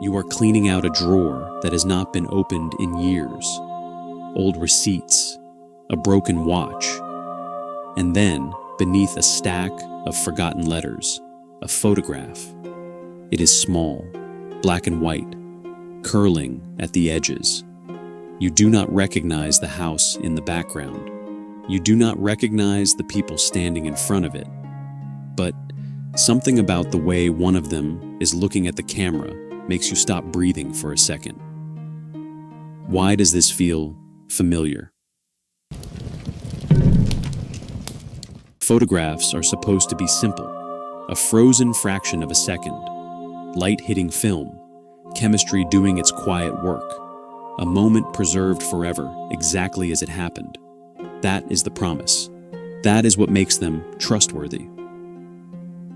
You are cleaning out a drawer that has not been opened in years, old receipts, a broken watch, and then, beneath a stack of forgotten letters, a photograph. It is small, black and white, curling at the edges. You do not recognize the house in the background. You do not recognize the people standing in front of it. But something about the way one of them is looking at the camera makes you stop breathing for a second. Why does this feel familiar? Photographs are supposed to be simple, a frozen fraction of a second, light hitting film, chemistry doing its quiet work, a moment preserved forever exactly as it happened. That is the promise. That is what makes them trustworthy.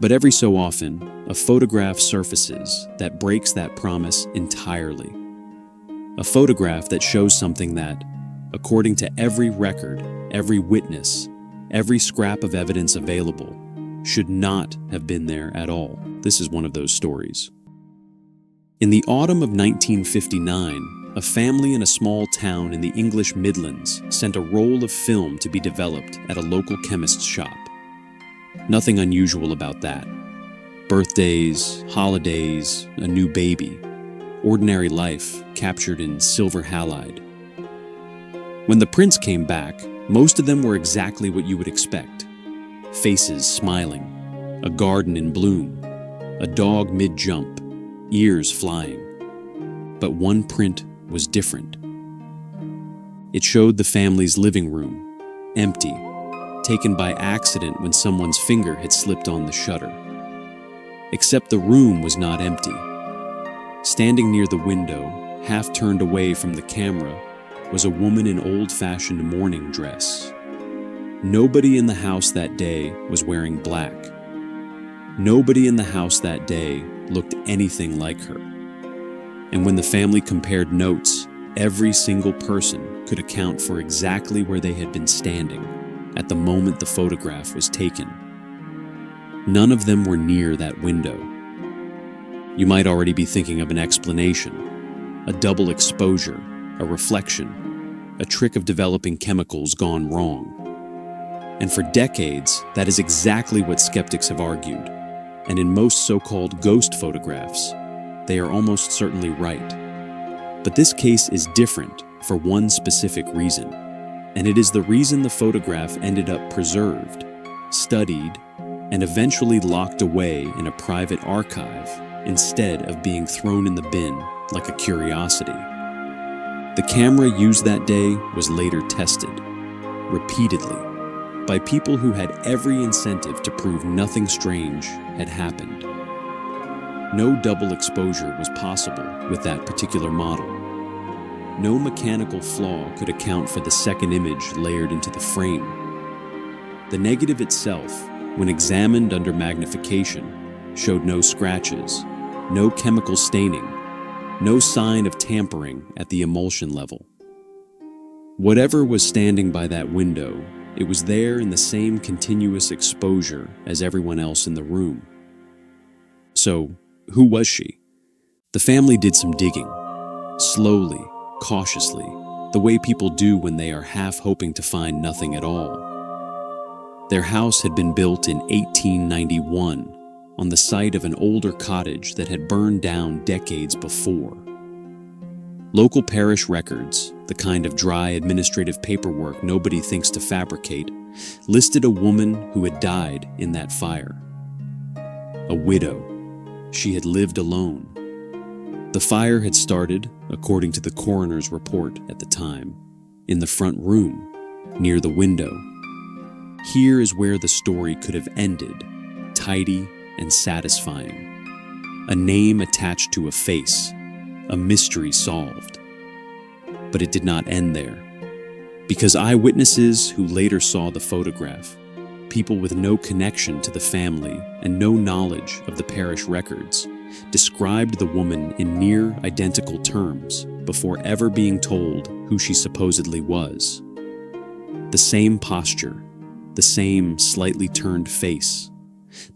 But every so often, a photograph surfaces that breaks that promise entirely. A photograph that shows something that, according to every record, every witness, every scrap of evidence available, should not have been there at all. This is one of those stories. In the autumn of 1959, a family in a small town in the English Midlands sent a roll of film to be developed at a local chemist's shop. Nothing unusual about that. Birthdays, holidays, a new baby, ordinary life captured in silver halide. When the prints came back, most of them were exactly what you would expect. Faces smiling, a garden in bloom, a dog mid-jump, ears flying. But one print was different. It showed the family's living room, empty, taken by accident when someone's finger had slipped on the shutter. Except the room was not empty. Standing near the window, half turned away from the camera, was a woman in old-fashioned mourning dress. Nobody in the house that day was wearing black. Nobody in the house that day looked anything like her. And when the family compared notes, every single person could account for exactly where they had been standing at the moment the photograph was taken. None of them were near that window. You might already be thinking of an explanation, a double exposure, a reflection, a trick of developing chemicals gone wrong. And for decades, that is exactly what skeptics have argued. And in most so-called ghost photographs, they are almost certainly right. But this case is different for one specific reason, and it is the reason the photograph ended up preserved, studied, and eventually locked away in a private archive instead of being thrown in the bin like a curiosity. The camera used that day was later tested, repeatedly, by people who had every incentive to prove nothing strange had happened. No double exposure was possible with that particular model. No mechanical flaw could account for the second image layered into the frame. The negative itself, when examined under magnification, showed no scratches, no chemical staining, no sign of tampering at the emulsion level. Whatever was standing by that window, it was there in the same continuous exposure as everyone else in the room. So, who was she? The family did some digging, slowly, cautiously, the way people do when they are half hoping to find nothing at all. Their house had been built in 1891 on the site of an older cottage that had burned down decades before. Local parish records, the kind of dry administrative paperwork nobody thinks to fabricate, listed a woman who had died in that fire. A widow. She had lived alone. The fire had started, according to the coroner's report at the time, in the front room, near the window. Here is where the story could have ended, tidy and satisfying. A name attached to a face, a mystery solved. But it did not end there, because eyewitnesses who later saw the photograph, people with no connection to the family and no knowledge of the parish records, described the woman in near identical terms before ever being told who she supposedly was. The same posture, the same slightly turned face,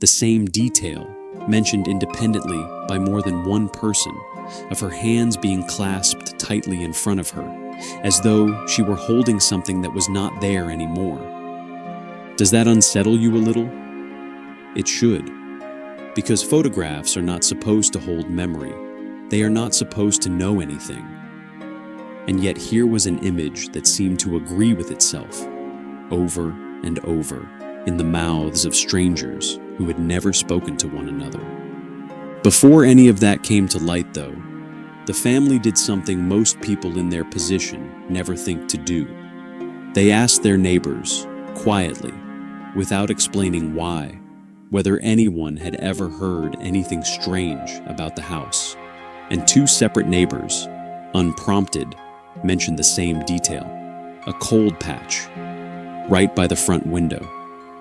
the same detail mentioned independently by more than one person of her hands being clasped tightly in front of her, as though she were holding something that was not there anymore. Does that unsettle you a little? It should, because photographs are not supposed to hold memory. They are not supposed to know anything. And yet here was an image that seemed to agree with itself, over and over, in the mouths of strangers who had never spoken to one another. Before any of that came to light, though, the family did something most people in their position never think to do. They asked their neighbors, quietly, without explaining why, whether anyone had ever heard anything strange about the house. And two separate neighbors, unprompted, mentioned the same detail: a cold patch, right by the front window.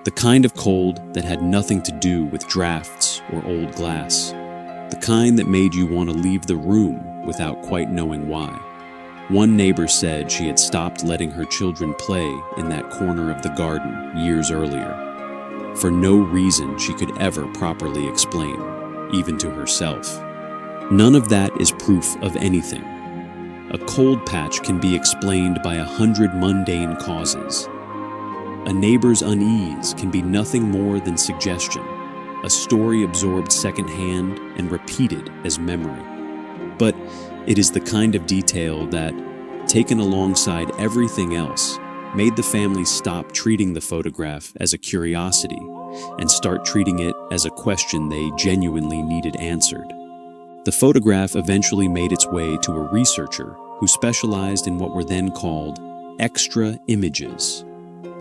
The kind of cold that had nothing to do with drafts or old glass. The kind that made you want to leave the room without quite knowing why. One neighbor said she had stopped letting her children play in that corner of the garden years earlier, for no reason she could ever properly explain, even to herself. None of that is proof of anything. A cold patch can be explained by 100 mundane causes. A neighbor's unease can be nothing more than suggestion, a story absorbed secondhand and repeated as memory. But it is the kind of detail that, taken alongside everything else, made the family stop treating the photograph as a curiosity and start treating it as a question they genuinely needed answered. The photograph eventually made its way to a researcher who specialized in what were then called extra images,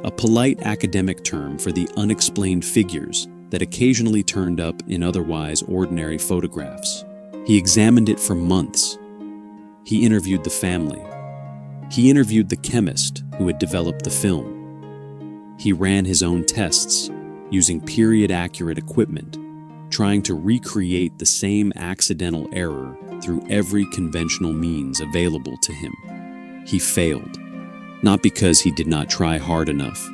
a polite academic term for the unexplained figures that occasionally turned up in otherwise ordinary photographs. He examined it for months. He interviewed the family. He interviewed the chemist who had developed the film. He ran his own tests using period-accurate equipment, trying to recreate the same accidental error through every conventional means available to him. He failed, not because he did not try hard enough,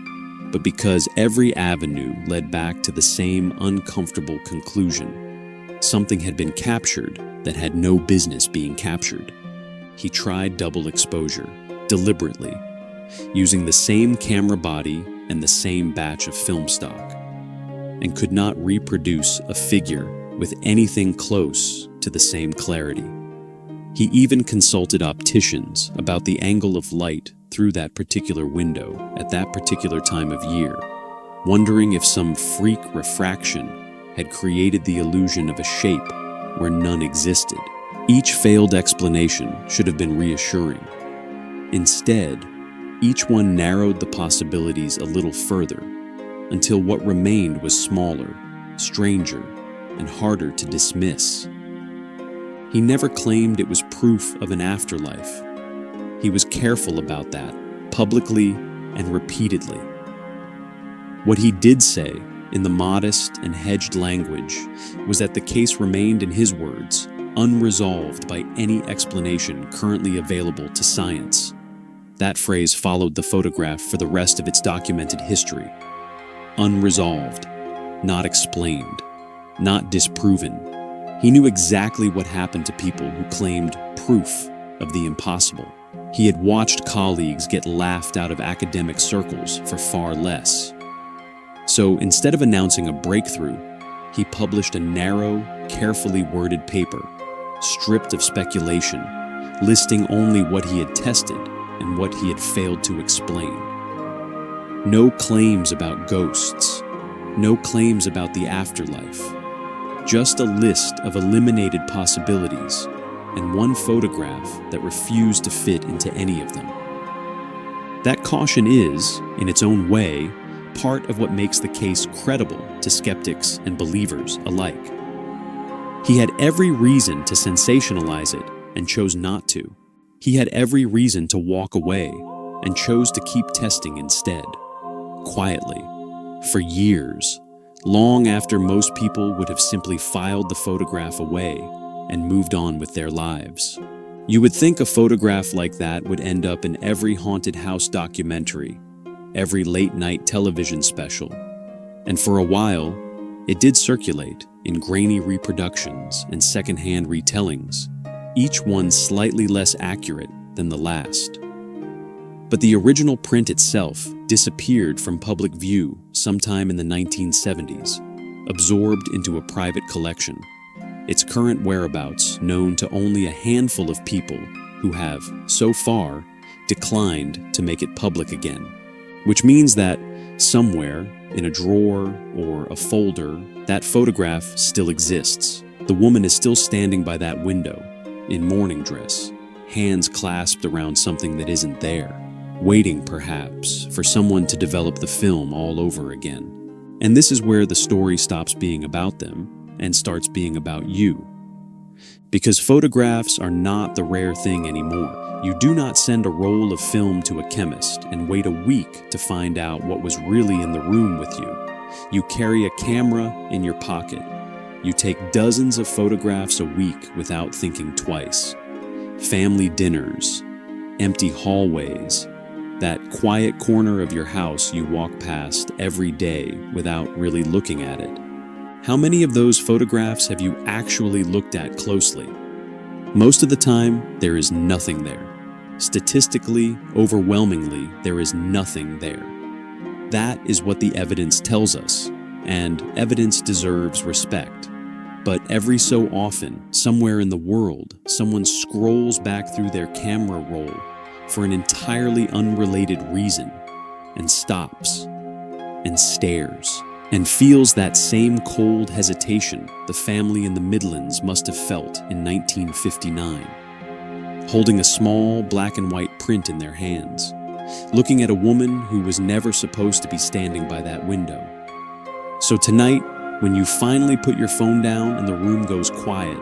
but because every avenue led back to the same uncomfortable conclusion. Something had been captured that had no business being captured. He tried double exposure, deliberately, using the same camera body and the same batch of film stock, and could not reproduce a figure with anything close to the same clarity. He even consulted opticians about the angle of light through that particular window at that particular time of year, wondering if some freak refraction had created the illusion of a shape where none existed. Each failed explanation should have been reassuring. Instead, each one narrowed the possibilities a little further, until what remained was smaller, stranger, and harder to dismiss. He never claimed it was proof of an afterlife. He was careful about that, publicly and repeatedly. What he did say, in the modest and hedged language, was that the case remained, in his words, unresolved by any explanation currently available to science. That phrase followed the photograph for the rest of its documented history. Unresolved, not explained, not disproven. He knew exactly what happened to people who claimed proof of the impossible. He had watched colleagues get laughed out of academic circles for far less. So instead of announcing a breakthrough, he published a narrow, carefully worded paper, stripped of speculation, listing only what he had tested and what he had failed to explain. No claims about ghosts, no claims about the afterlife, just a list of eliminated possibilities and one photograph that refused to fit into any of them. That caution is, in its own way, part of what makes the case credible to skeptics and believers alike. He had every reason to sensationalize it and chose not to. He had every reason to walk away and chose to keep testing instead, quietly, for years, long after most people would have simply filed the photograph away and moved on with their lives. You would think a photograph like that would end up in every haunted house documentary, every late-night television special, and for a while, it did circulate in grainy reproductions and second-hand retellings, each one slightly less accurate than the last. But the original print itself disappeared from public view sometime in the 1970s, absorbed into a private collection, its current whereabouts known to only a handful of people who have, so far, declined to make it public again. Which means that somewhere, in a drawer or a folder, that photograph still exists. The woman is still standing by that window, in morning dress, hands clasped around something that isn't there, waiting, perhaps, for someone to develop the film all over again. And this is where the story stops being about them and starts being about you. Because photographs are not the rare thing anymore. You do not send a roll of film to a chemist and wait a week to find out what was really in the room with you. You carry a camera in your pocket. You take dozens of photographs a week without thinking twice. Family dinners, empty hallways, that quiet corner of your house you walk past every day without really looking at it. How many of those photographs have you actually looked at closely? Most of the time, there is nothing there. Statistically, overwhelmingly, there is nothing there. That is what the evidence tells us, and evidence deserves respect. But every so often, somewhere in the world, someone scrolls back through their camera roll for an entirely unrelated reason, and stops, and stares, and feels that same cold hesitation the family in the Midlands must have felt in 1959, holding a small black and white print in their hands, looking at a woman who was never supposed to be standing by that window. So tonight, when you finally put your phone down and the room goes quiet,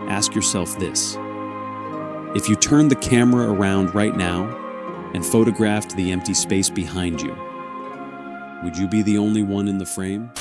ask yourself this. If you turned the camera around right now and photographed the empty space behind you, would you be the only one in the frame?